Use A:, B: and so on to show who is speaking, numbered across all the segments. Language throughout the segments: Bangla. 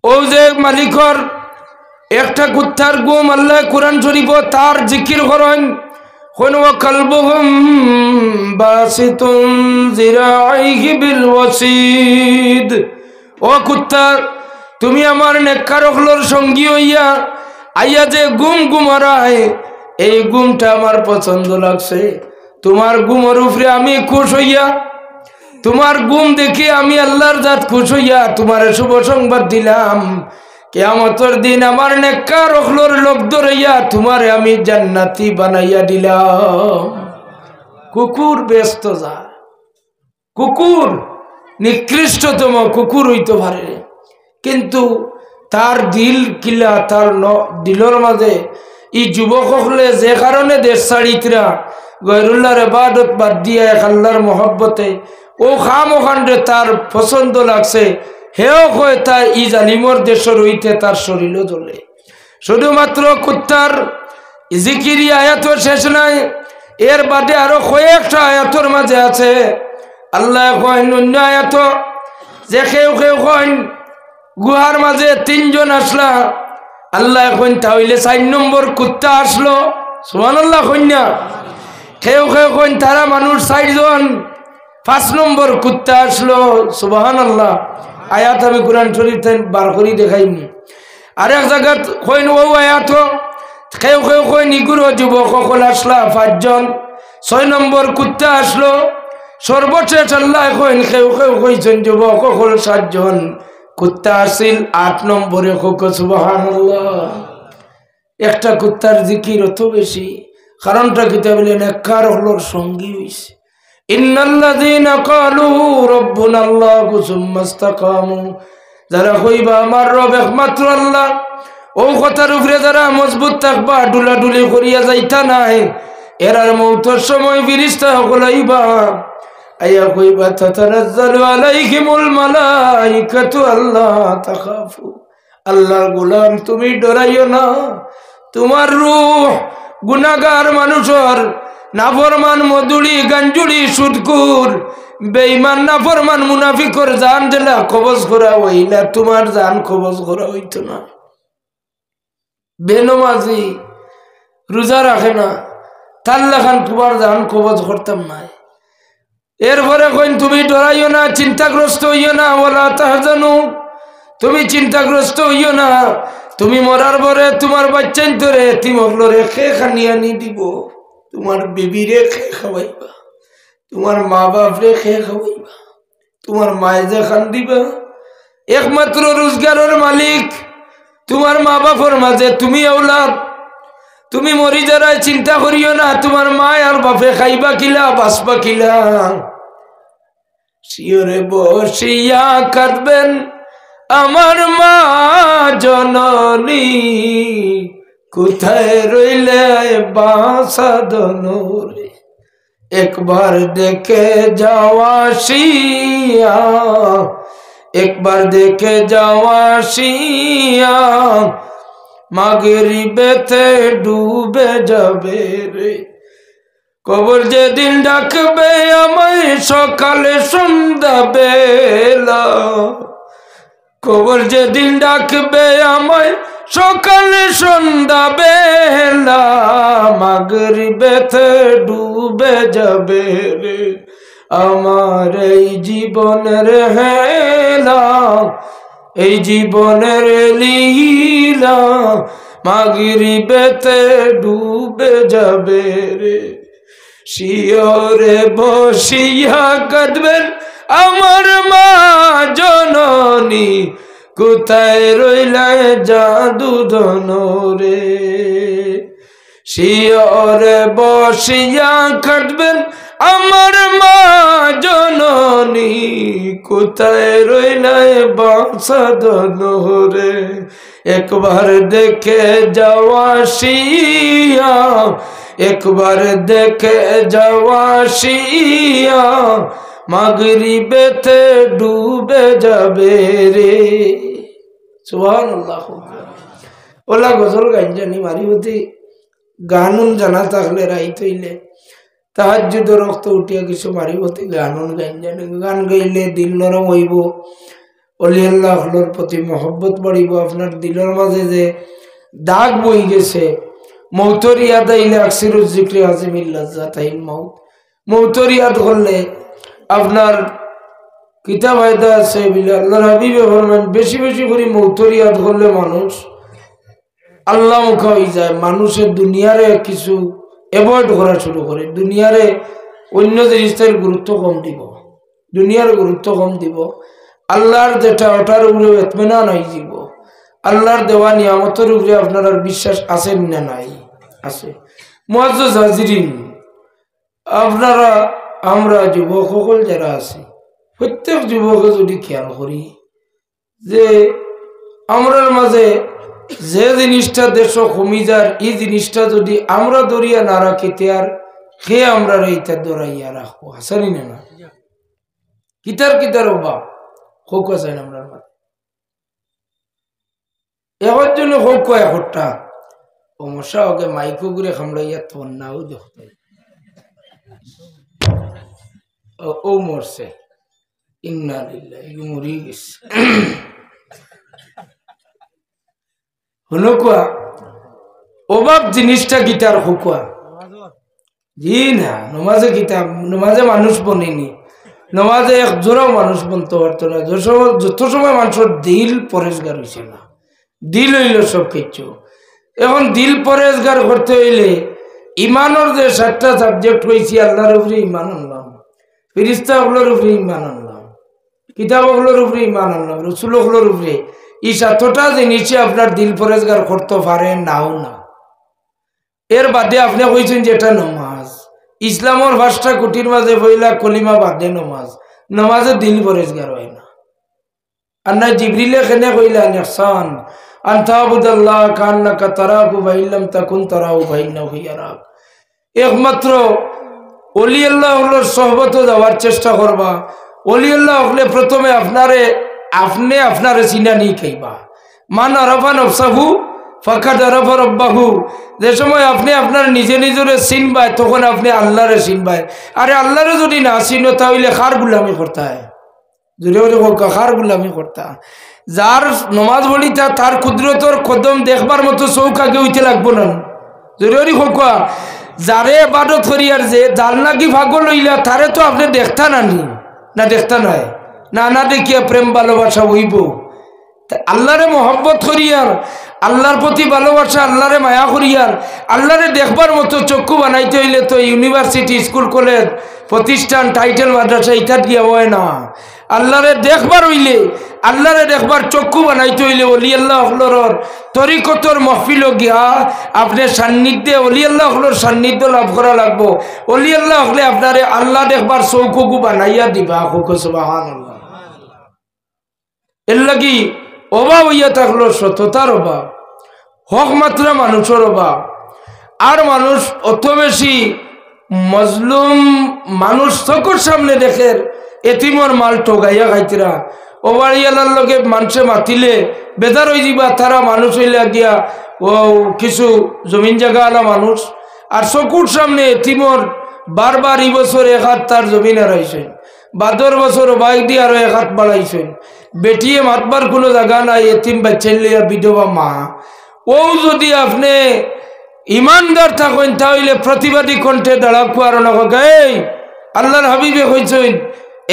A: ও যে মালিকর একটা কুত্তার গুম আল্লাহ কুরআন শরীফ তার জিকির করেন কোন কলবুহুম বাসিতুন জিরাইহি বিল ওয়াসিদ। ও কুত্তা তুমি আমার নেককার হলোর সঙ্গী হইয়া আইয়া যে গুম গুমারায় এই গুমটা আমার পছন্দ লাগছে। তোমার গুমের উপরে আমি খুশ হইয়া, তোমার গুম দেখি আমি আল্লাহর জাত খুশ হইয়া তোমার শুভ সংবাদ দিলাম, কিয়ামতের দিন আমার নেককার হলোর লোক ধরাইয়া তোমারে আমি জান্নাতি বানাইয়া দিলাম। কুকুর ব্যস্ত যা, কুকুর নিকৃষ্টতম কুকুর হইতে পারে, কিন্তু তার দিল কিলা, তার দিলর মাঝে এই যুবক হলে যে কারণে দেশ ছাড়িতরা গয়রুল্লাহর ইবাদত বাদ দিয়া এক আল্লাহর মহব্বতে ও খাম ওখানে তার পছন্দ লাগছে, হেও কয় তাই ই জালিমর দেশের হইতে তার শরীরও জ্বলে। শুধুমাত্র কুত্তার জিকিরি আয়াত শেষ নাই, এর বাদে আরো কয়েকটা আয়াতর মাঝে আছে। আল্লাহ কয় অন্য আয়াত যে কেউ কেউ কয় গুহার মাঝে তিনজন আসলা, আল্লাহ কইন তাহলে 4 নম্বর কুত্তা আসলো, সুবহানাল্লাহ কইনা। কেউ কেউ কইন তারা মানুষ 4 জন, 5 নম্বর কুত্তা আসলো, সুবহানাল্লাহ। আয়াত আমি কুরআন শরীফ বার করি দেখাইনি। আরেক জায়গা কইন ও আয়াত কেউ কেউ কইন ইগুরো যুবক সকল আসলা 5 জন, 6 নম্বর কুত্তা আসলো, সর্বশেষ আল্লাহ কইন কেউ কেউ কইছেন যুবক সকল 7 জন, কুত্তা আসিল 8 নম্বরে। সুবহানাল্লাহ। একটা কুত্তার জিকির অত বেশি, কারণটা কি বলেন নেককার হলোর সঙ্গী হইছে। ইন্নাল্লাযীনা ক্বালু রাব্বুনাল্লাহু সুম্মা ইসতাকামু, যারা কইবা আমার রব একমাত্র আল্লাহ, ও কথার উপরে যারা মজবুত থাকবা, ডুলাডুলি করিয়া যাইতা নাই, এরার মৌতের সময় ফেরেশতা সকল আইবা আইয়া কইবা তাতানাজ্জালু আলাইহিমুল মালাইকাতু আল্লা তাখাফু, আল্লাহর গোলাম তুমি ডরাইও না, তোমার রূহ গুনাহগার মানুষের নাফরমান মদুড়ি গাঞ্জুড়ি সুদকুর বেঈমান নাফরমান মুনাফিকর জান দিলা কবজ করা হইলা, তোমার জান কবজ করা হইতো না। বেনমাজি রোজা রাখে না, তার লেখান তোমার জান কবজ করতাম না। এরপরে কইন তুমি ডরাইও না, চিন্তাগ্রস্ত হইও না, ওয়ালা তাহজানু, তুমি চিন্তাগ্রস্ত হইও না, তুমি মরার পরে তোমার বাচ্চাই তোরে এতিমগুলোরে খেয়ে খানিয়া নি দিব, তোমার বিবিরে খেয়ে খাওয়াইবা, তোমার মা বাপরে খেয়ে খাওয়াইবা, তোমার মায়ে যে খান দিবা। একমাত্র রোজগারের মালিক তোমার মা বাপর মাঝে তুমি আওলাদ, তুমি মরি যারাই চিন্তা করিও না, তোমার মা আর বাপে খাইবা কিলা বাসবা কিলা। শিওরে বসিয়া কাঁদবেন আমার মা জননী, কোথায় রইলে বাসাদনরে, একবার দেখে যাওয়া শিয়া, একবার দেখে যাওয়া শিয়া, মাগরিবেতে ডুবে যাবে রে। কবর যেদিন ডাকবে আমায় সকালে সন্ধ্যা বেলা, কবর যেদিন ডাকবে আমায় সকালে সন্ধ্যা বেলা, মাগরিবেতে ডুবে যাবে রে আমার এই জীবনের হেলা, এই জীবনের লীলা, মাগরিবেতে ডুবে যাবে রে। শিওরে বসিয়া কাঁদবেন আমার মা জননী, কোথায় রইলে জাদু ধনরে। শিওরে বসিয়া কাঁদবেন আমার মা জননী, কোথায় রইলে বাসাদনরে। একবার দেখে যাওয়া শিয়া, একবার দেখে যাওয়া শিয়া, মাগরিবেতে ডুবে যাবে রে। সুবহানাল্লাহ। ওলা গজল গান জানি মারিবতি গানুন জানা থাকলে রাইত হইলে তাহাজ্জুদের রক্ত উঠিয়া কিছু মারিবতি গানুন গান জানি, গান গাইলে দিল নরম হইব, অলি আল্লাহ হলোর প্রতি মহব্বত বাড়িব। আপনার দিলের মাঝে যে দাগ বই গেছে, মৌতর ইয়াদ আইলে আকসিরুজ যিকরি আজিমিল লাজ্জাতাইন মউত, মৌতর ইয়াদ করলে আপনার কিতাব আয়দা আছে বলে আল্লাহর হাবিবে ফরমান বেশি বেশি করে মৌতর ইয়াদ করলে মানুষ আল্লাহ মুখা হয়ে যায়। মানুষের দুনিয়ারে কিছু অ্যাভয়েড করা শুরু করে, দুনিয়ারে অন্য জিনিসের গুরুত্ব কম দিব, দুনিয়ার গুরুত্ব কম দিব, আল্লাহর যেটা ওটার উপরে ইতমিনান হয়ে যাব। আল্লাহর দেওয়া নিয়ামতের উপরে আপনার আর বিশ্বাস আছে না নাই? আছে। মুআজ্জাজ হাজিরিন, আপনারা আমরা যুবক সকল যারা আছি প্রত্যেক যুবকে যদি খেয়াল করি যে আমরার মাঝে যে জিনিসটা দেশ কমি যার এই জিনিসটা যদি আমরা দরিয়া না রাখি আর খেয়ে আমরা এইটা দৌড়াইয়া রাখবো, হাসানি না কিতার কিতার অভাব হোক আছে আমরা এবার জন্য হোক একটা ও মশা ওকে মাইকো ঘুরে খামড়াইয়া তোর নাও দেখতে ও মরছে, ইন্না লিল্লাহি মরি গেছে। হনুকুয়া অভাব জিনিসটা গীতার হুকুয়া জি না, নমাজে কিতাব নমাজে মানুষ বনেনি, নমাজে এক জোড়াও মানুষ বনতে পারতো না। যত সময় মানুষের দিল পরেশগার হয়েছে না, দিল হইল সব কিছু। এখন দিল পরেশগার করতে হইলে ইমানের যে 7টা সাবজেক্ট হয়েছে, আল্লাহর উপরে ইমান আনলাম, ফিরিস্তা হলোর উপরে ইমান আনলাম, কিতাব হলোর উপরে ইমান আনলাম, রসুল হলোর উপরে, এই 7টা জিনিসে আপনার দিল পরেশগার করতে পারে নাও না। এর বাদে আপনি কইছেন যে এটা নমাজ, ইসলামের 5টা কোটির মাঝে পয়লা কলিমা বাদে নমাজ, নমাজে দিল পরেশগার হয় না। আর না জিবরিলে কেনে কইলা ইহসান আনতাবুদাল্লাহ কান্নাকা তারাহু ওয়া ইল্লাম তাকুন তারাহু ফাইন্নাহু ইয়ারাক। একমাত্র ওলি আল্লাহ হলোর সোহবতে যাওয়ার চেষ্টা করবা। ওলি আল্লাহ হলে প্রথমে আপনারে চিনা নিয়ে খাইবা। মান আরাফা নফসাহু ফাকাদ আরাফা রাব্বাহু। যে সময় আপনি আপনার নিজে নিজরে চিনবাই তখন আপনি আল্লাহরে চিনবাই। আরে আল্লাহরে যদি না চিনো তাহলে কার গুলামি করতে হয়? জোরে জোরে কার গুলামি করতা? যার নমাজ পড়িতা তার কুদরতর কদম দেখবার মতো চৌক আগে উঠতে লাগবো না। জোরে হোকা যারে ইবাদত করি আর যে যার নাকি ভাগ্য লইলা তারে তো আপনি দেখতা নানি না, দেখতা নয় না, না দেখিয়া প্রেম ভালোবাসা হইব। আল্লাহরে মহব্বত করিয়ার, আল্লাহর প্রতি ভালোবাসা, আল্লাহরে মায়া করিয়ার, আল্লাহরে দেখবার মতো চক্ষু বানাইতে হইলে তো ইউনিভার্সিটি, স্কুল, কলেজ, প্রতিষ্ঠান, টাইটেল, মাদ্রাসা ইত্যাদ গিয়া হয় না। আল্লাহরে দেখবার হইলে, আল্লাহরে দেখবার চক্ষু বানাইতে হইলে ওলি আল্লাহ হলোর তরিকতর মহফিল গিয়া আপনার সান্নিধ্যে ওলি আল্লাহ হলোর সান্নিধ্য লাভ করা লাগবো। ওলি আল্লাহ হলে আপনারে আল্লাহ দেখবার চৌকু বানাইয়া দিবা। সুবহানাল্লাহ। এর লাগি অভাব হইয়া থাকলো সততার অভাব, হক মাত্রা মানুষের অভাব। আর মানুষ অত বেশি মজলুম মানুষ চোখের সামনে দেখে এতিমর মাল ঠগাইয়া খাইতরা। ও বাড়িয়ালার লগে মানুষে মাতিলে বেজার হয়ে যাবা। তারা মানুষ হইলে গিয়া ও কিছু জমিন জায়গা আলা মানুষ, আর চকুর সামনে এতিমর বারবার এই বছর 1 হাত তার জমিন হারাইছেন, বাদর বছর বাইক দিয়ে আরো 1 হাত বাড়াইছেন। বেটিয়ে মাতবার কোনো জায়গা নাই, এতিম বাচ্চা বিধবা মা। ও যদি আপনি ইমানদার থাকেন তাহলে প্রতিবাদী কণ্ঠে দাঁড়া কুয়ার এই আল্লাহর হাবিবে কইছেন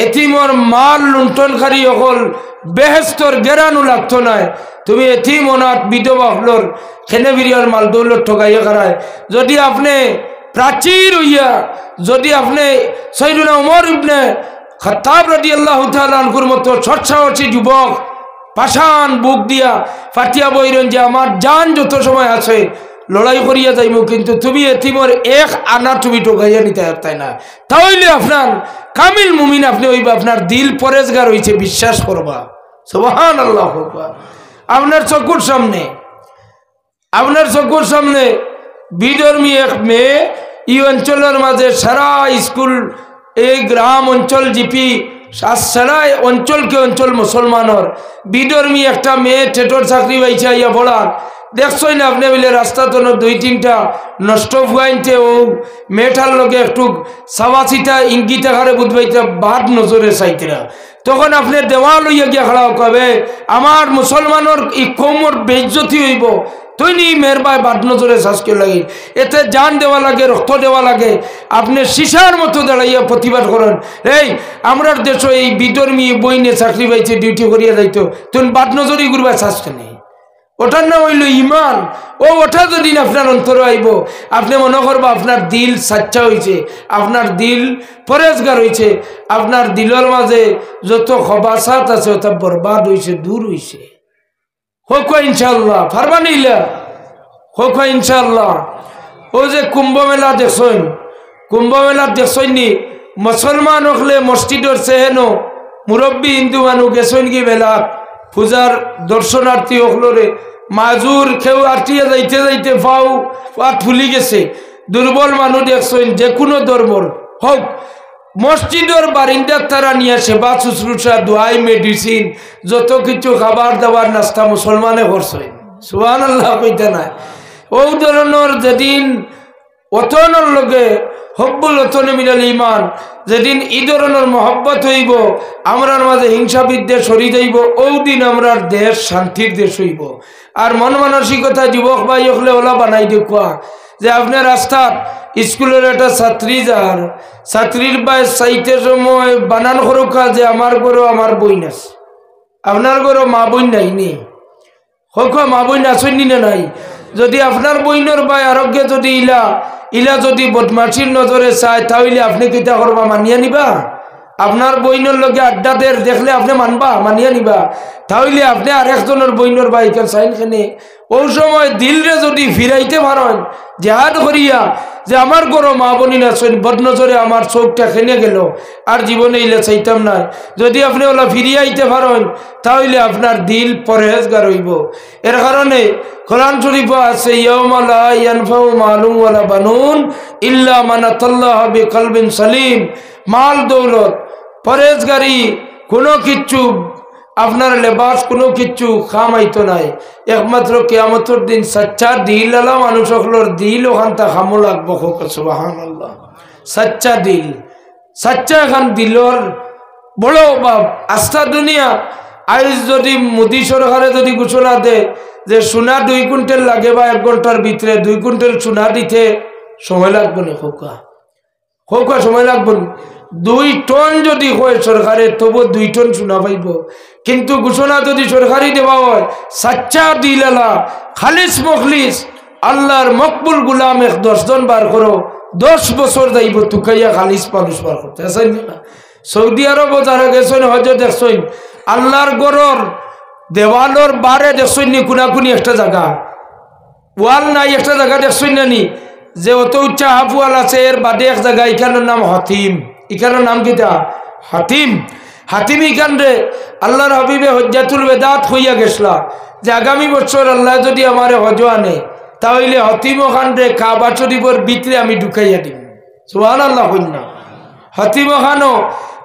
A: এতিমর মাল লুণ্ঠনকারী হল বেহেস্তর গেরানো লাগতো নাই। তুমি এতিম অনাথ বিধবা হলর খেনে বিরিয়ার মাল দৌলত ঠকাইয়া খারায়। যদি আপনি প্রাচীর হইয়া, যদি আপনি সাইয়্যিদুনা ওমর ইবনে খাত্তাব রাদিয়াল্লাহু তাআলা আনহুর মতো সৎসাহসী যুবক পাষাণ বুক দিয়া ফাটিয়া বইরেন যে আমার জান যত সময় আছে লড়াই করিয়া যাইব, কিন্তু তুমি এতিমর 1 আনা তুমি ঠকাইয়া নিতে পারতাই না। তাহলে আপনার কামিল মুমিন আপনি হইবা, আপনার দিল পরেজগার হইছে, বিশ্বাস করবা। সুবহানাল্লাহ। আপনার চকুর সামনে, আপনার চকুর সামনে বিধর্মী এক মেয়ে এই অঞ্চলের মাঝে সারা স্কুল, এই গ্রাম অঞ্চল জিপি সারা অঞ্চলকে অঞ্চল মুসলমানের বিধর্মী একটা মেয়ে টেটর চাকরি পাইছে আইয়া পড়ার। দেখছই না আপনি বলে রাস্তা তো 2-3টা নষ্ট ফুয়াইনতে ও মেয়েটার লগে একটু সাবাসিতা ইঙ্গিত আকারে বুঝবাইতে বাদ নজরে চাইতেরা। তখন আপনি দেওয়াল হইয়া গিয়া খাড়াও কবে আমার মুসলমানের ই কৌমর বেইজ্জতি হইব তুই নি মেরবাই বাদ নজরে শাসকে লাগে এতে জান দেওয়া লাগে রক্ত দেওয়া লাগে আপনি শিশার মতো দাঁড়াইয়া প্রতিবাদ করেন এই আমরার দেশ এই বিধর্মী বইনে চাকরি পাইছে ডিউটি করিয়া যাইতো তুই বাদ নজরই ঘুরবা শাসকে নেই ওটার নাম হইল ইমান ও ওটা যদি আপনার অন্তর আইব আপনি মনে করবো আপনার দিল সাচ্চা হয়েছে আপনার দিল পরেজগার হয়েছে আপনার দিলের মাঝে যত খবাসাত আছে ওটা বরবাদ হয়েছে দূর হয়েছে হোক ইনশাল্লাহ ফারবা নিলা হোক ইনশাল্লাহ ও যে কুম্ভ মেলা দেখছেন নি মুসলমান হলে মসজিদর চেহেনো মুরব্বী হিন্দু মানুষ গেছেন কি বেলা পূজার দর্শনার্থী হলরে মাজুর কেউ আটিয়া যাইতে যাইতে পাও পাট ফুলি গেছে দুর্বল মানুষ দেখছেন যে কোনো ধর্মর হোক মসজিদের বারিন্দার তারা নিয়ে সেবা শুশ্রূষা দোয়াই মেডিসিন যত কিছু খাবার দাবার নাস্তা মুসলমানে করছেন সুবহানাল্লাহ কইতে নাই ও ধরনের যেদিন অতনের লগে হব্বুল অতনে মিলাল ইমান যেদিন এই ধরনের মহব্বত হইব আমরার মাঝে হিংসা বিদ্বেষ সরি যাইব ওই দিন আমরার দেশ শান্তির দেশ হইব আর মন মানসিকতা যুবক ভাই হলে ওলা বানাই দেখুয়া যে আপনার রাস্তার স্কুলের একটা ছাত্রী যার ছাত্রীর বাই চাইতে সময় বানান খরকা যে আমার গরো আমার বইন আছে আপনার গরো মা বইন নাই নি হোক মা বইন আসেননি না নাই যদি আপনার বইনের বাই আরোগ্য যদি ইলা যদি বদমাশির নজরে চায় তাহলে আপনি কিতা করবা মানিয়া নিবা আপনার বইনের লগে আড্ডাদের দেখলে আপনি মানবা মানিয়া নিবা তাহলে আপনি আর একজনের বইনের বাই কেন চাইন খেনে ওই সময় দিলরে যদি ফিরাইতে পারেন জেহাদ করিয়া যে আমার গরো মা বনি না বদনজরে আমার চোখটা খেনে গেল আর জীবনে ইলে চাইতাম না যদি আপনি ওলা ফিরিয়ে আইতে পারেন তাহলে আপনার দিল পরহেজগার হইব এর কারণে কোরআন শরীফে আছে ইয়াউমা লা ইয়ানফাউ মালুন ওয়ালা বানুন ইল্লা মান আতাল্লাহা বিকলবিন সালিম মাল দৌলত পরহেজগারি কোনো কিচ্ছু আপনার লেবাস কোনো কিচ্ছু খামাইতো নাই একমাত্র কিয়ামতের দিন সচ্চা দিল আলা মানুষ হলোর দিল ওখান তা খামো লাগবো সুবহানাল্লাহ সচ্চা দিল সচ্চা খান দিলর বড় বাপ আস্থা দুনিয়া আজ যদি মোদী সরকারে যদি ঘোষণা দেয় যে সোনা 2 কুইন্টাল লাগে বা 1 ঘন্টার ভিতরে 2 কুইন্টাল সোনা দিতে সময় লাগবে না খোকা সময় লাগবে না 2 টন যদি হয় সরকারে তবু 2 টন সোনা পাইব কিন্তু ঘোষণা যদি সরকারি দেওয়া হয় সাচ্চা দিলালা খালিস মখলিস আল্লাহর মকবুল গুলাম 10 জন বার করো 10 বছর যাইব তুকাইয়া খালিস মানুষ বার করতে আসেন না সৌদি আরব যারা গেছেন হয়তো দেখছেন আল্লাহর গরর দেওয়ালর বারে দেখছেন নি কোনাকুনি একটা জায়গা ওয়াল নাই একটা জায়গা দেখছেন না নি যে অত উচ্চা হাফ ওয়াল আছে এর বাদে এক জায়গা এখানের নাম হাতিম এখানের নাম কিটা হাতিম হাতিম এখান রে আল্লাহর হাবিবে হজ্জাতুল বেদাত হইয়া গেছলা যে আগামী বছর আল্লাহ যদি আমার হজ আনে তাহলে হাতিম খান রে কাবা শরীফের ভিতরে আমি ঢুকাইয়া দিম সুবহানাল্লাহ কইনা হাতিম খানও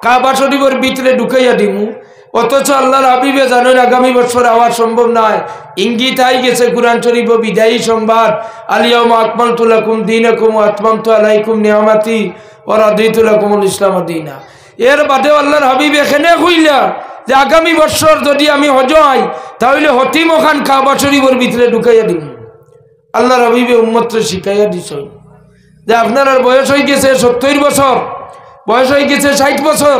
A: কাবা শরীফের ভিতরে ঢুকাইয়া দিমু অথচ আল্লাহর হাবিবে জানেন আগামী বছর আওয়ার সম্ভব নয় ইঙ্গিত আই গেছে কুরআন শরীফ বিদায়ী সংবাদ আলিয়াউমা আকমালতু লাকুম দীনাকুম ওয়া আতমামতু আলাইকুম নিয়ামাতি ওয়া রাদিতু লাকুমুল ইসলাম দীনা এর বাদে আল্লাহর হাবিব এখানে কইলা যে আগামী বছর যদি আমি হজ হই তাহলে হতিম খান কাবা শরীফের ভিতরে ঢুকাইয়া দিন আল্লাহর হাবিবে উম্মতরে শিখাইয়া দিছেন যে আপনার বয়স হয়ে গেছে 70 বছর বয়স হয়ে গেছে 60 বছর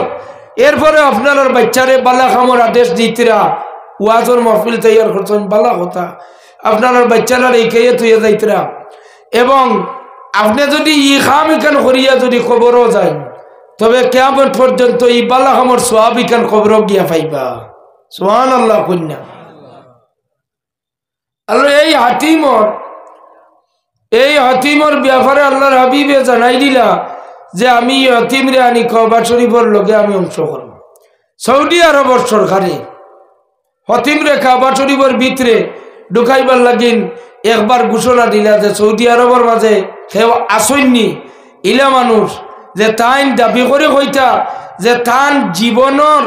A: এরপরে আপনার বাচ্চারে বালা খামর আদেশ দিতরা ওয়াজর মাহফিল তৈয়ার করছেন বালা কথা আপনার বাচ্চারা রেখে তুইয়া যাইতরা এবং আপনি যদি ই খাম ইখান করিয়া যদি খবরও যায় তবে কিয়ামত পর্যন্ত এই বালা খামর সওয়াব ইখান খবরও গিয়া পাইবা সুবহানাল্লাহ কন্যা আল্লাহ এই হাতিমর ব্যাপারে আল্লাহর হাবিবে জানাই দিলা যে আমি হাতিম রে আনি কাবা শরীফের লগে আমি অংশ করব সৌদি আরবের সরকারে হাতিম রে কাবা শরীফের ভিতরে ঢুকাইবার লাগিন একবার ঘোষণা দিলা যে সৌদি আরবের মাঝে কেউ আসেননি ইলা মানুষ যে তাইন দাবি করে কইতা যে তান জীবনের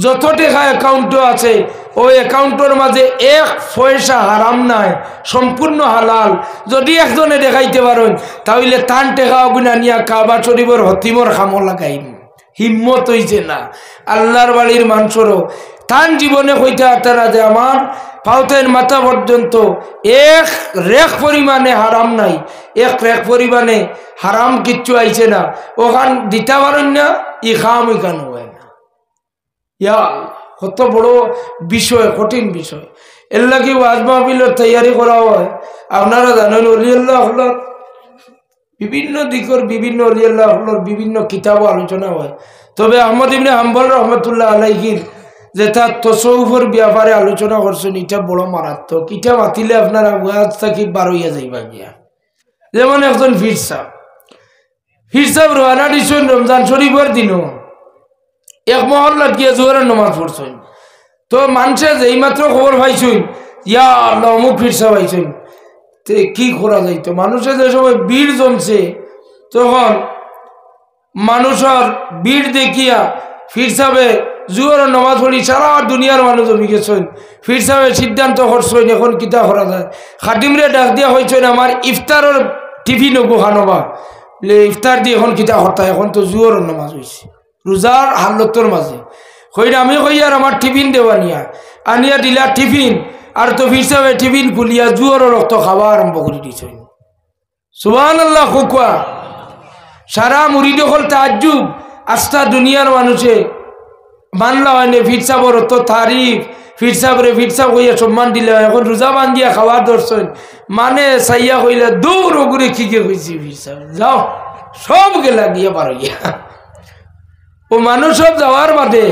A: যত টাকা অ্যাকাউন্ট আছে ওই অ্যাকাউন্টের মাঝে 1 পয়সা হারাম নাই সম্পূর্ণ হালাল যদি একজনে দেখাইতে পারেন তাহলে তান টাকা গুনা নিয়া কাবা শরীফের হতিমর খামো লাগাইম হিম্মত হইছে না আল্লাহর বাড়ির মানুষেরও তান জীবনে কইতে তারা যে আমার পাউতের মাথা পর্যন্ত এক রেখ পরিমাণে হারাম নাই, এক রেখ পরিমাণে হারাম কিচ্ছু আইছে না, ওখান দিতে পারেন না, ই খাম ইখান হয় না। ইয়া কত বড় বিষয়, কঠিন বিষয়। এর লাগে ওয়াজ মাহফিলের তৈয়ারি করা হয়। আপনারা জানেন ওলিয়াল্লাহ হলর বিভিন্ন দিকের বিভিন্ন ওলিয়াল্লাহ হলর বিভিন্ন কিতাবও আলোচনা হয়। তবে আহমদ ইবনে হাম্বল রহমতুল্লাহ আলাইহির যে তার তসৌফের ব্যাপারে আলোচনা করছেন, এটা বড় মারাত্মক। এটা মাতিলে আপনারা ওয়াজ থাকি বার হইয়া যাইবা গিয়া। যেমন একজন ফির সাহেব রোহানা দিচ্ছেন রমজান শরীফের দিনও এক মহল্লাত গিয়ে জোহরের নামাজ পড়ছেন। তো মানুষে যেই মাত্র খবর পাইছেন ইয়া আল্লাহ অমুক ফির সাহেব আইছেন, কি করা যাইতো? মানুষের যে সময় ভিড় জমছে তখন মানুষের ভিড় দেখিয়া ফির সাহেবে জোহরের নামাজ পড়ি সারা দুনিয়ার মানুষ জমি গেছেন। ফির সাহেবের সিদ্ধান্ত করছেন এখন কিতা করা যায়। খাদিমরে ডাক দিয়া হয়েছেন আমার ইফতারের টিফিন গোহানবা ইফতার দিয়ে এখন কিতা হতা, এখন তো জোহরের নামাজ হয়েছে রোজার হালতর মাঝে। কইরা আমি কইয়ার আমার টিফিন দেওয়া নিয়া আনিয়া দিলা টিফিন, আর তো ফির সাহেব টিফিন খুলিয়া জোহরের রক্ত খাওয়া আরম্ভ করে দিয়েছেন। সুবহানাল্লাহ খুকুয়া সারা মুরিদ হল তাজ্জুব। আস্থা দুনিয়ার মানুষে মানলা হয়নি ফির সাহেবের অত তারিফ, ফির সাহেবরে ফির সাহেব কইয়া সম্মান দিলে, এখন রোজা বান্ধিয়া খাওয়া ধরছেন মানে চাইয়া কইলা দৌড় ঘুরে খিকে কইছি ফির সাহেব যাও সব গেলা গিয়া পার হইয়া। ও মানুষ সব যাওয়ার বাদে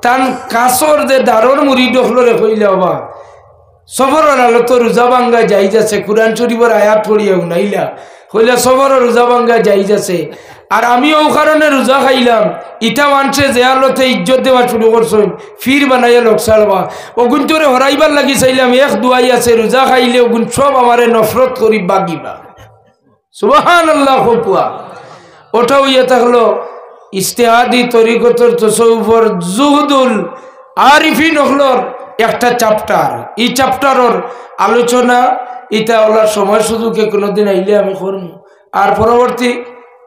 A: তান কাছর যে দারর মুড়ি ডখলরে কইলে বাবা সফরের আলো তো রোজা ভাঙ্গা যাই যাচ্ছে, কুরআন শরীফের আয়াত পড়িয়া উনাইলা কইলা সফরের রোজা ভাঙ্গা যাই যাচ্ছে, আর আমি ও কারণে রোজা খাইলাম। ইটা মানছে যে আলোতে ইজ্জত দেওয়া শুরু করছেন, ফির বানাইয়া লোক চালবা ওগুন তোরে হরাইবার লাগি চাইলাম, এক দুয়াই আছে রোজা খাইলে ওগুন সব আমারে নফরত করি বাগিবা। সুবহানাল্লাহ খুকুয়া ওটা হইয়া থাকলো ইস্তেহাদি তরিকতর তসৌফর জুহুদুল আরিফিন হলর একটা চ্যাপ্টার। এই চ্যাপ্টারের আলোচনা এটা ওলার সময় সুযোগে কোনোদিন আইলে আমি করব, আর পরবর্তী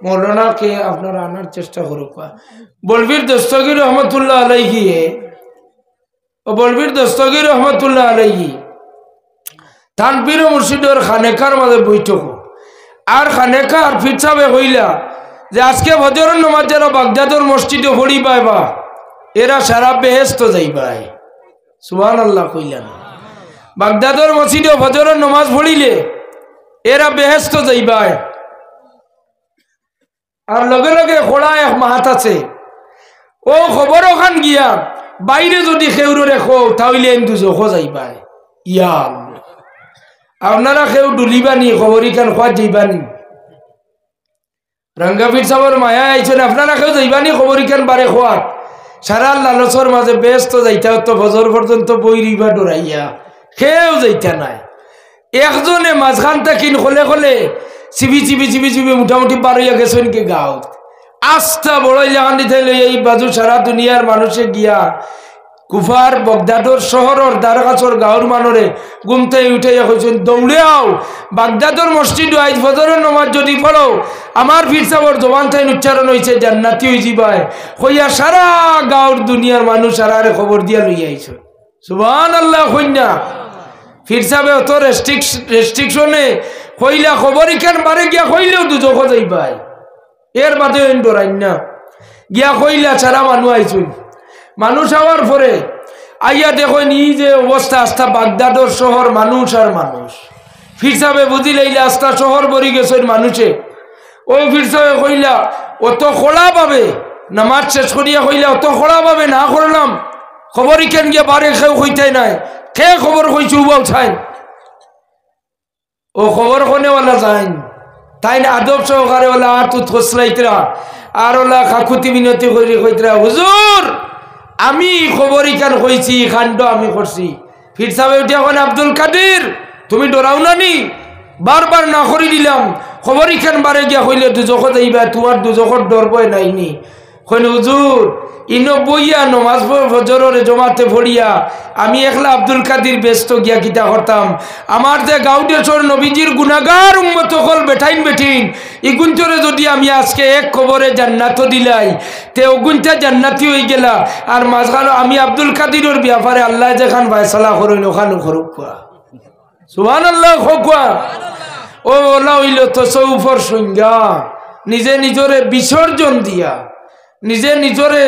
A: মৌলানাকে আপনারা আনার চেষ্টা করুক। বলবীর দস্তগীর রহমতুল্লাহ আলাইহি বলবীর দস্তগীর রহমতুল্লাহ আলাইহি তানপীর মুর্শিদের খানেকার মাঝে বৈঠক, আর খানেকা আর ফির সাহেবে হইলা যে আজকে ফজরের নামাজ যারা বাগদাদের মসজিদে পড়িবাই বা এরা সারা বেহেশত যাইবাই। সুবহানাল্লাহ কইলেন বাগদাদের মসজিদে ফজরের নামাজ পড়িলে এরা বেহেশত যাইবাই। আর লগে লগে খোলা এক মাহাত আছে ও খবর ওখান গিয়া বাইরে যদি খেউরে রেখো তাহলে দুজখ যাইবাই। ইয়া আপনারা খেউ ডুলিবানি খবরই খান খোয়া যাইবানি রঙ্গাফির সাবর মায়া আইছেন, আপনারা কেউ যাইবানি খবরই খান বারে খোয়াত সারা লালসর মাঝে ব্যস্ত যাইতা তো ফজর পর্যন্ত বই রিবা ডরাইয়া কেউ যাইতা নাই। একজনে মাঝখান থাকিন খোলে খোলে চিবি চিবি চিবি চিবি মোটামুটি বার হইয়া গেছেন কি গাঁত আস্থা বড়াইলে কান্দি থাইলে এই বাজু সারা দুনিয়ার মানুষে গিয়া কুফার বাগদাদর শহরের দ্বারকাছর গাঁর মানুরে ঘুমতে উঠাইয়া কইছেন দৌড়ে আও বাগদাদর মসজিদ আইজ ফজরের নামাজ যদি পড়ো আমার ফির সাহেবের জবান তাই উচ্চারণ হয়েছে জান্নাতি হয়ে যাবাই কইয়া সারা গাঁর দুনিয়ার মানুষ সারারে খবর দিয়া লইয়া আইছ। সুবহানাল্লাহ কইনা ফির সাহেব অত রেস্ট্রিকশনে কইলা খবর ইখান বারে গিয়া কইলেও দুজখ যাইবাই, এর বাদে ডরাই না গিয়া কইলা সারা মানুষ আইছুন। মানুষ হওয়ার পরে আইয়া দেখো নি যে অবস্থা আস্থা বাগদাদর শহর মানুষ আর মানুষ। ফির সাহেবে বুঝি লাইলে আস্থা শহর ভরি গেছেন মানুষে। ও ফির সাহেব কইলা অত খোলা পাবে নামাজ শেষ করিয়া কইলা অত খোলা পাবে না করলাম খবর ইখান গিয়া বারে খেউ কইতাই নাই খে খবর কইছু বাউ ছাই ও খবর কোনেওয়ালা যাইন তাই আদব সহকারে ওলা আর তু থসলাইতরা আর ওলা কাকুতি মিনতি করি কইতরা হুজুর আমি খবর ইখান কইছি কাণ্ড আমি করছি। ফির সাহেব উঠে এখন আব্দুল কাদের তুমি ডরাও না নি বারবার না করি দিলাম খবর ইখান বারে গিয়া কইলে দুজখ যাইবা তোমার দুজখর ডর বয় নাইনি কইন হুজুর ইনো বইয়া নমাজ ফজরের জমাতে পড়িয়া আমি একলা আব্দুল কাদির ব্যস্ত গিয়া কিতা করতাম আমার যে গাউডেশ্বর নবীজির গুনাহগার উম্মত হল বেঠাইন বেঠিন ইগুন্তরে যদি আমি আজকে এক কবরে জান্নাত দিলাই তে ওগুনটা জান্নাতি হয়ে গেলা আর মাঝখানে আমি আব্দুল কাদিরের ব্যাপারে আল্লাহ যেখান ফয়সালা করেন ওখানে করুক কোয়া সুবহানাল্লাহ কোয়া ও ওলা হইল তসৌফর সংজ্ঞা নিজে নিজরে বিসর্জন দিয়া নিজে নিজরে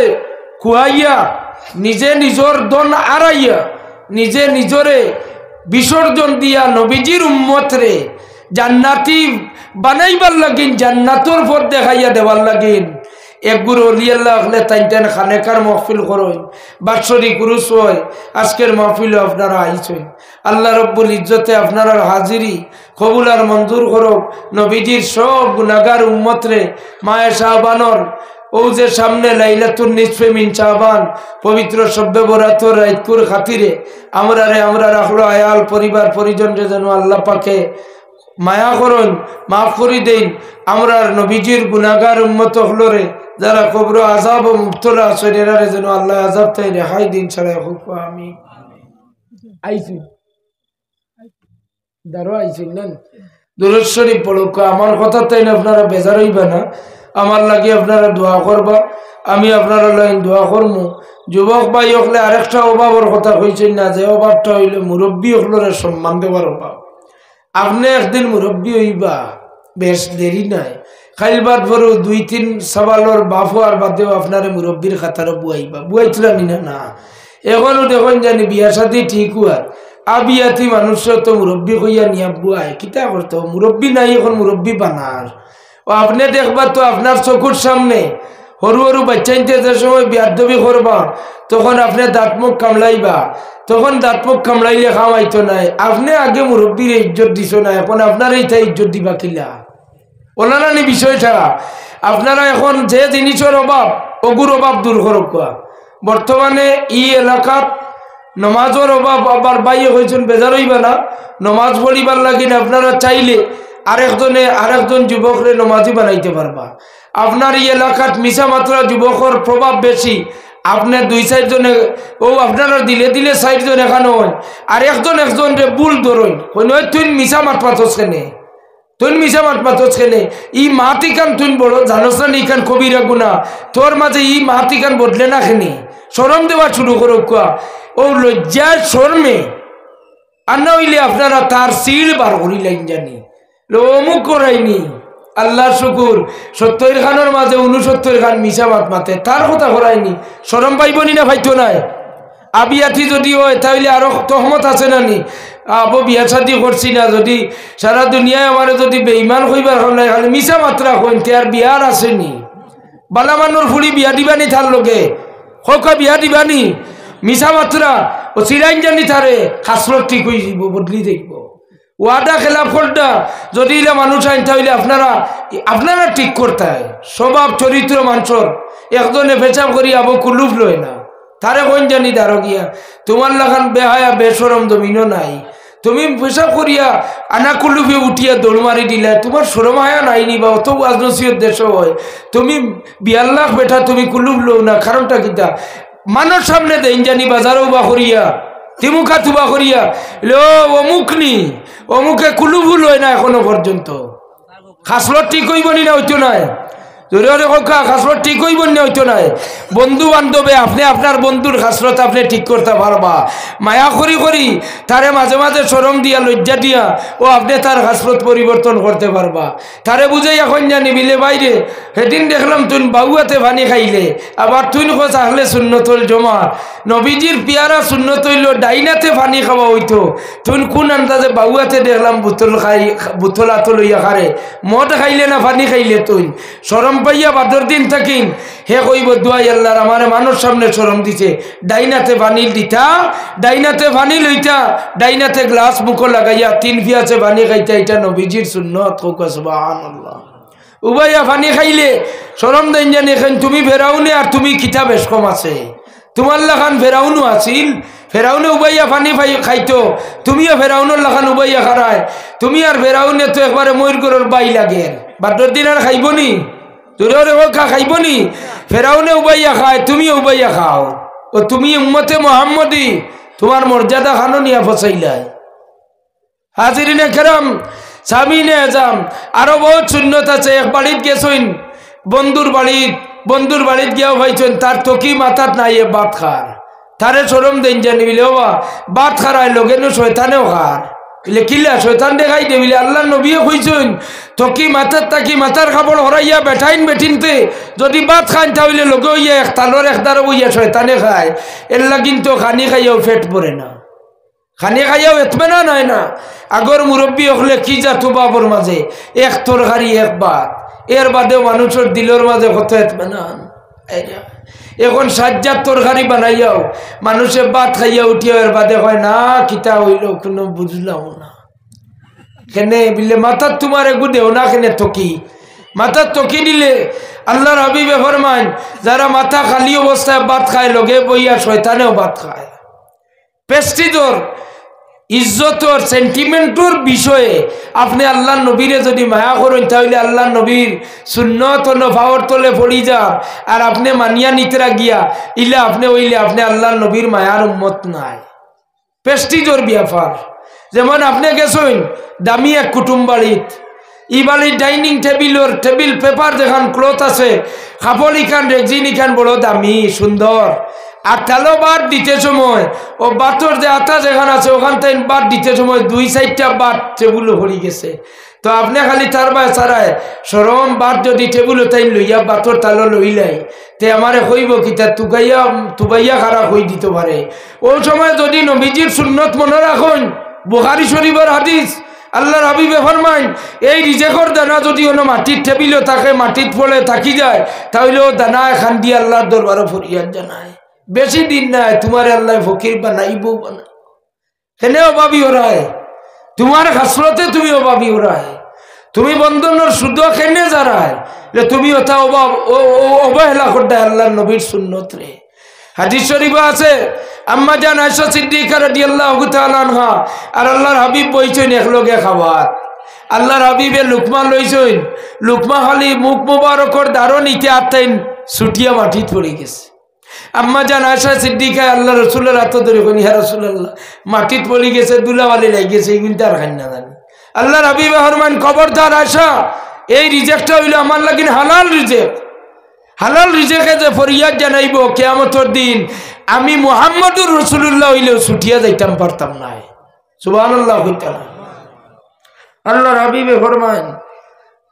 A: খুয়াইয়া নিজে নিজর দন আড়াইয়া নিজে নিজরে বিসর্জন দিয়া নবীজির উম্মতরে জান্নাতি বানাইবার লাগিন জান্নাতর পথ দেখাইয়া দেওয়ার লাগিন একগুর অলিয়াল্লাহ হলে তাইতেন খানেকার মহফিল করেন বাৎসরিক উরুস হয় আজকের মহফিলও আপনারা আইছেন আল্লাহ রব্বুল ইজ্জতে আপনারা হাজিরি কবুল আর মঞ্জুর করক নবীজির সব গুনাহগার উম্মতরে মায়ে শাহবানর ও যে সামনে লাইলাতুন নিসফে মিন শাবান পবিত্র শব্বে বরাতর রাইতপুর খাতিরে আমরা রাখলো আয়াল পরিবার পরিজনরে যেন আল্লাহ পাকে মায়া করুন মাফ করি দেন আমরা নবীজির গুনাহগার উম্মত হলরে যারা কবর আযাব ও মুবতলা আছেন এরারে যেন আল্লাহ আযাব থেকে রেহাই দিন ছাড়া হোক আমি আইছি দারো আইছি না দুরূদ শরীফ পড়ুক আমার কথা তাই না আপনারা বেজার হইবা না আমার লাগে আপনারা দোয়া করবা আমি আপনারা লাইন দোয়া করমু যুবক ভাই হলে আরেকটা অভাবের কথা কইছেন না যে অভাবটা হইলে মুরব্বী হলরে সম্মান দেওয়ার অভাব আপনি একদিন মুরব্বী হইবা বেশ দেরি নাই খাইলবাদ পরও 2-3 সওয়ালর বাফু আর বাদেও আপনারে মুরব্বীর খাতারও বুয়াইবা বুয়াইছিলাম না এখনো দেখুন জানি বিয়া শাদী ঠিক হওয়ার আবিয়াতি মানুষের তো মুরব্বী হইয়া নিয়া বুয়াই কিতা করতো মুরব্বী নাই এখন মুরব্বী বানার ও আপনি দেখবা তো আপনার চকুর সামনে সরু সরু বাচ্চাইতে যে সময় বিয়াদবি করবা তখন আপনি দাঁতমুখ কামড়াইবা তখন দাঁতমুখ কামড়াইলে খাওয়াইতো নাই আপনি আগে মুরব্বীর ইজ্জত দিছ না এখন আপনার এইটা ইজ্জত দিবা কিলা ওনারানি বিষয়টা আপনারা এখন যে জিনিসের অভাব অগুর অভাব দূর করক বর্তমানে ই এলাকাত নমাজের অভাব আবার বাইয়ে হয়েছেন বেজার হইবা না নমাজ পড়িবার লাগিন আপনারা চাইলে আরেকজন যুবকরে নমাজি বানাইতে পারবা আপনার এই এলাকাত মিশা মাত্রা যুবকর প্রভাব বেশি আপনি 2-4 জনে ও আপনারা দিলে দিলে 4 জন এখানে হয় আর একজন রে ভুল ধরুন তুই মিশা মাত পাতস কেনে তুই মিশা মাত পাতস কেনে ই মাতিকান তুই বড় জানোস না ইখান কবিরা গুনা তোর মাঝে ই মাতিকান বদলে না খেনি শরম দেওয়া শুরু করো কোয়া ও লজ্জার শর্মে আর না হইলে আপনারা তার সিল বার করি লাইন জানি অমুক করাইনি আল্লাহ শুকুর 70 খানের মাঝে 69 খান মিশা মাত মাতে তার কথা করাইনি শরম পাইবনি না ভাইতো নাই আবিয়াতি যদি হয় তাহলে আরো তহমত আছে না নি আবো বিয়া শাদি করছি না যদি সারা দুনিয়ায় আমার যদি বেঈমান হইবার হল খালি মিশা মাত্রা হইন তে আর বিয়ার আসেনি বালা মানুর ফুলি বিয়া দিবানি তার লগে হোকা বিয়া দিবানি মিশা মাত্রা ও চিরাইন জানি তারে খাসলত ঠিক হয়ে যাব বদলি দেখব ওয়াদা খেলাফ করটা যদি এলা মানুষ আনতে হইলে আপনারা ঠিক করতে হয় স্বভাব চরিত্র মানুষের একজনে পেশাব করি আবো কুলুফ লয় না তারে কোন জানি দাঁড়ো গিয়া তোমার লাগান বেহায়া বেসরম জমিনও নাই তুমি পেশাব করিয়া আনা কুলুফে উঠিয়া দৌড় মারি দিলা তোমার সরম হায়া নাইনি বা অত রাজনৈতিক দেশ হয় তুমি 42 লাখ বেটা তুমি কুলুফ লো না কারণটা কিতা মানুষ সামনে দেন জানি বাজারও বা করিয়া তিমুখা তুবা করিয়া লো অমুকে কুলুভুল হয় না এখনো পর্যন্ত খাসলত ঠিক হইবনি না হইতো নাই জোরে হোকা খাসলত ঠিক হইবনি না হইতো নাই বন্ধু বান্ধবে আপনি আপনার বন্ধুর খাসলত আপনি ঠিক করতে পারবা মায়া করি তারে মাঝে মাঝে শরম দিয়া লজ্জা দিয়া ও আপনি তার খাসলত পরিবর্তন করতে পারবা তারে বুঝাই এখন জানি বিলে বাইরে সেদিন দেখলাম তুই বাউয়াতে পানি খাইলে আবার তুই কথা আসলে সুন্নতুল জমাত নবীজির পিয়ারা সুন্নত হইল ডাইনাতে পানি খাওয়া হইতো তুই কোন আন্দাজে বাউয়াতে দেখলাম বুতল আতল হইয়া খারে মদ খাইলে না পানি খাইলে তুই শরম পাইয়া বাদর দিন থাকিন হে কইব দুয়াই আল্লাহর আমারে মানুষ সামনে শরম দিছে ডাইনাতে পানি দিতা ডাইনাতে পানি লইতা ডাইনাতে গ্লাস মুখো লাগাইয়া 3 পিয়াছে পানি খাইতা এটা নবীজির সুন্নত কোকা সুবহানাল্লাহ উবাইয়া পানি খাইলে শরম দেন জানি এখন তুমি ফেরাউনে আর তুমি কিতাব বেশ কম আছে তোমার লাখান ফেরাউনও আছিল ফেরাউনে উবাইয়া পানি খাইতো তুমিও ফেরাউনের লাখান উবাইয়া খারায় তুমি আর ফেরাউনে তো একবারে ময়ূর গরুর বাই লাগে বাদর দিন আর খাইবনি তোরে খাইবনি ফেরাউনে উবাইয়া খায়, তুমি উবাইয়া খাও। ও তুমি উম্মতে মুহাম্মদি, তোমার মর্যাদা খানো নিয়া ফসাইলাই। হাজিরিনে কেরাম, সামিনে আজাম, আরো বহুত সুন্নত আছে। এক বাড়িত গেছইন, বন্ধুর বাড়িত গিয়াও ভাইছেন, তার তকি মাথাত নাই বাত খার, তারে সরম দেন জানি বিলে বাবা বাত খারায় লগেন শয়তানেও খার বলে কিলা শয়তান দেখাই দে বলে আল্লাহ নবীও কইছেন তকি মাথার তাকি মাথার খাবড় হরাইয়া বেঠাইন বেঠিনতে যদি বাত খান তাহলে লগে হইয়া এক তালর একদারও বইয়া শয়তানে খায়। এল্লা কিন্তু খানি খাইয়াও পেট ভরে না, খানি খাইয়াও এতমেনা নাই না। আগর মুরব্বী হলে কি যাতো বাবর মাঝে এক তরকারি এক বাত, এর বাদেও মানুষের দিলের মাঝে কত এতমেনা। এখন সাজ্জার তরকারি বানাইয়াও মানুষে ভাত খাইয়া উঠিয়া এর বাদে হয় না কিতা হইল কোনো বুঝলাম না। কেনে বিলে মাথার তোমার এগু দেও না, কেনে তকি মাথার তকি দিলে আল্লাহর হাবিবে ফরমান যারা মাথা খালি অবস্থায় ভাত খায় লগে বইয়া শয়তানেও ভাত খায়। পেস্টিজর ইজ্জতর সেন্টিমেন্টর বিষয়ে আপনি আল্লাহ নবীরে যদি মায়া করেন তাহলে আল্লাহ নবীর সুন্নত নফাওয়ার তলে পড়ি যা আর আপনি মানিয়া নিতরা গিয়া ইলে আপনি ওইলে আপনি আল্লাহ নবীর মায়ার উম্মত নাই। পেস্টিজর ব্যাপার। যেমন আপনি গেছেন দামি এক কুটুম বাড়িত, ই বাড়ির ডাইনিং টেবিল পেপার যেখান ক্লথ আছে কাপড় ইখান রেগজিন ইখান বড় দামি সুন্দর। আর তালো বাদ দিতে সময় ও বাতর যে আতা যেখানে আছে ওখান থেকে বাদ দিতে সময় 2-4টা বাদ টেবুলও হরি গেছে। তো আপনি খালি তার বাই ছাড়ায় সরম বাদ যদি টেবুল তাই লইয়া বাতর তালো লইলাই তে আমারে হইব কি তা তুবাইয়া খারাপ হয়ে দিতে পারে। ওই সময় যদি নবীজির সুন্নত মনে রাখুন, বুখারী শরীফের হাদিস, আল্লাহর হাবিবে ফরমান এই রিজেকর দানা যদি কোনো মাটির টেবিলও থাকে মাটির ফলে থাকি যায় তাহলে ও দানা এখান দিয়ে আল্লাহর দরবারে ফরিয়াদ জানায়। বেশি দিন নাই তোমার আল্লাহ ফকির বানাইব বানাই, কেন অভাবী ওরায় তোমার হাসরতে তুমি অভাবী ওরায়, তুমি বন্ধনের শুদ্ধ কেনে যারায় তুমি ওটা অবহেলা করতে আল্লাহর নবীর সুন্নত রে। হাদিস শরীফে আছে আম্মা জান আয়েশা সিদ্দিকা রাদিয়াল্লাহু তাআলা আনহা আর আল্লাহর হাবিব বইছেন একলগে খাবার। আল্লাহর হাবিবে লুকমা লইছেন, লুকমা খালি মুখ মুবারকর দারো নিতে আতেন ছুটিয়া মাটিত পড়ে গেছে। আম্মা জান আয়েশা সিদ্দিকা আল্লাহ রসুলের হাত ধরে কোন ইয়া রাসূলুল্লাহ মাটিত পড়ে গেছে দুলাওয়ালি লাগি গেছে এগুলো তার খান না জানি। আল্লাহর হাবিবে ফরমান খবরদার আয়েশা এই রিজেক্টটা হইলো আমার লাগিন হালাল রিজেক্ট। হালাল রিজেকে যে ফরিয়াদ জানাইব কিয়ামতের দিন আমি মুহাম্মদুর রাসূলুল্লাহ হইলেও ছুটিয়া যাইতাম পারতাম না। সুবহানাল্লাহ কইতা না। আল্লাহর হাবিবে ফরমান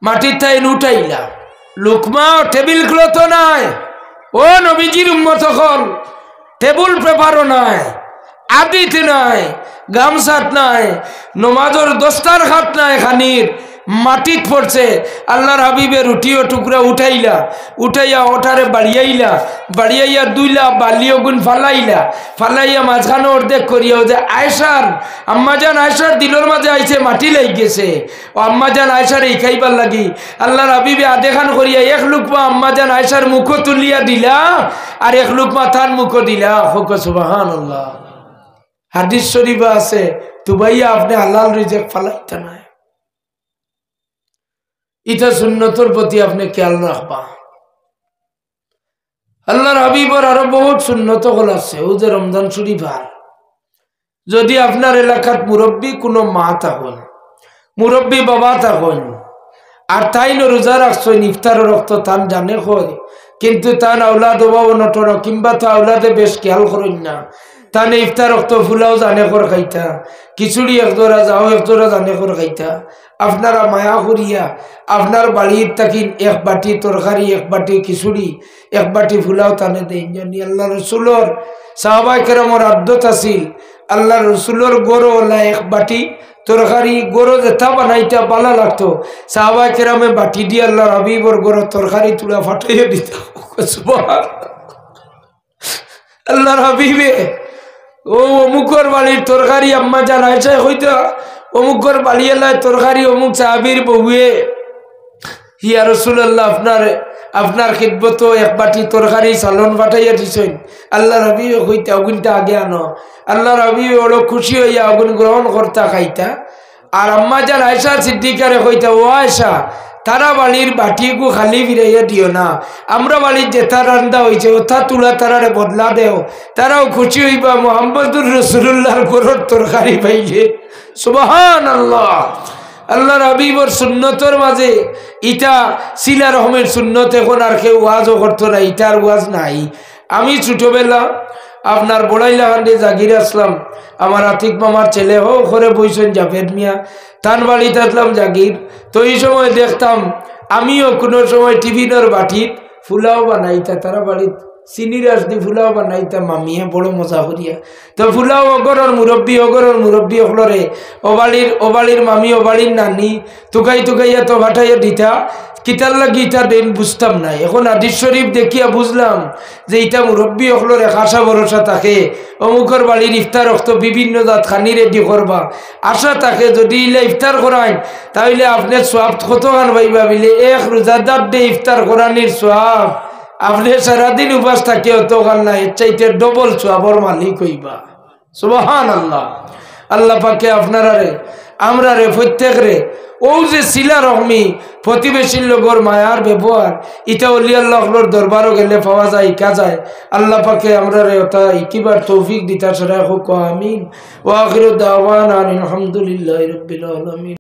A: মাটির তাইন উঠাইলা লুকমা টেবিল ক্লথ নাই, ও নবীজির উম্মত হল টেবিল পেপারও নাই, আদিত নাই, গামছাত নাই, নমাজের দস্তার খাট নাই, খানির মাটিত পড়ছে। আল্লাহর হাবিবে রুটিও টুকরা উঠাইলা, উঠাইয়া ওঠারে বাড়িয়াইয়া দুইলা বালিও গুণ ফালাইয়া মাঝখানে অর্ধেক করিয়া যে আয়েশার আম্মাজান আয়েশার দিলর মাঝে আইছে মাটি লাগ গেছে ও আম্মাজান আয়েশার এই খাইবার লাগি আল্লাহর হাবিবে আধেখান করিয়া এক লুকমা আম্মাজান আয়েশার মুখ তুলিয়া দিলা আর এক লুকমা তার মুখ দিলা। হোক সুবহানাল্লাহ। হাদিস শরীফে আছে তুবাইয়া আপনি হালাল রিজেক ফালাইতে নাই। ইটা সুন্নতর প্রতি আপনি খেয়াল রাখবা। আল্লাহর হাবিবর আরো বহুত সুন্নত হল আছে। ও যে রমজান শরীফ আর যদি আপনার এলাকার মুরব্বী কোনো মা থাকুন, মুরব্বী বাবা থাকুন আর তাই রোজা রাখছেন ইফতার রক্ত তান জানে হয় কিন্তু তান আওলাদ অভাব নটন কিংবা তো আওলাদে বেশ খেয়াল করেন না তানে ইফতার রক্ত ফুলাও জানে কর খাইতা, খিচুড়ি একজোড়া যাও একজোড়া জানে কর খাইতা। আপনারা মায়া করিয়া আপনার বাড়ির তাকিন এক বাটি তরকারি এক বাটি খিচুড়ি এক বাটি ফুলাও তানে দেন জানি। আল্লাহ রসুলোর সাহাবায়ে কেরামের আদত আছিল আল্লাহ রসুলোর গরো ওলা এক বাটি তরকারি গরো যেটা বানাইতা ভালো লাগতো সাহাবায়ে কেরামে বাটি দিয়ে আল্লাহর হাবিবর গরো তরকারি তুলা ফাটাইয়া দিত। আল্লাহর হাবিবে ও অমুকর বাড়ির তরকারি আম্মা জান আয়েশা হইতা অমুকর বাড়ি এলায় তরকারি অমুক সাহাবীর বউয়ে ইয়া রাসূলুল্লাহ আপনার খিদমত এক বাটি তরকারি সালন ফাটাইয়া দিছেন। আল্লাহর হাবিব হইতা অগুনটা আগে আনো। আল্লাহর হাবিব বড় খুশি হইয়া অগুন গ্রহণ করতা খাইতা। আর আম্মা জান আয়েশা সিদ্দিকারে হইতা ও আয়েশা তারা বাড়ির বাটিগু খালি ফিরাইয়া দিও না। আমরা বাড়ির যেটা রান্দা হয়েছে ওথা তুলা তারারে বদলা দেও, তারাও খুশি হইবা মুহাম্মদুর রাসূলুল্লাহর ঘরের তরকারি পাইছে। সুবহানাল্লাহ। আল্লাহর হাবিবর সুন্নতর মাঝে ইটা সিলা রহমের সুন্নত। এখন আর কেউ ওয়াজও করতো না, ইটার ওয়াজ নাই। আমি ছোটবেলা আপনার বড়াইলাহান্ডে জাগির আসলাম, আমার আতিক মামার ছেলে হো ঘরে বইছেন জাভেদ মিয়া, তান বাড়িতে আসলাম জাগির। তো এই সময় দেখতাম আমিও কোনো সময় টিফিনের বাটিত ফুলাও বানাইতা, তারা বাড়িত চিনির রাস দি ফুলাও বানাইতাম মামিয়ে বড় মজা করিয়া। তো ফুলাও অগরের মুরব্বী হলরে ওবাড়ির মামি ওবাড়ির নানি তুকাইয়া তো ভাটাইয়া দিতা। কিতার লাগি ইটা দেন বুঝতাম না। এখন হাদিস শরীফ দেখিয়া বুঝলাম যে ইটা মুরব্বী হলর এক আশা ভরসা থাকে, অমুকর বাড়ির ইফতার রক্ত বিভিন্ন জাত খানি রেডি করবা আশা থাকে। যদি ইলে ইফতার করায় তাহলে আপনার সোয়াব কত গান ভাইবা বিলে এক রোজাদার ডে ইফতার করানির সোয়াব আপনি সারাদিন উপাস থাকে অত গান না, এর চাইতে ডবল সোয়াবর মালিক হইবা। সুবহানাল্লাহ। আল্লাহ পাকে আপনারা আমরা প্রত্যেক রে ও যে সিলা রহমি প্রতিবেশীর লোকর মায়ার ব্যবহার ইটা অলি আল্লাহর দরবারও গেলে পাওয়া যায়, ইকা যায়। আল্লাহ পাকে আমরা রে ওটা ইকিবার তৌফিক দিতা সরা হোক। আমিন। ওয়া আখিরু দাওয়ানা আলহামদুলিল্লাহি রাব্বিল আলামিন।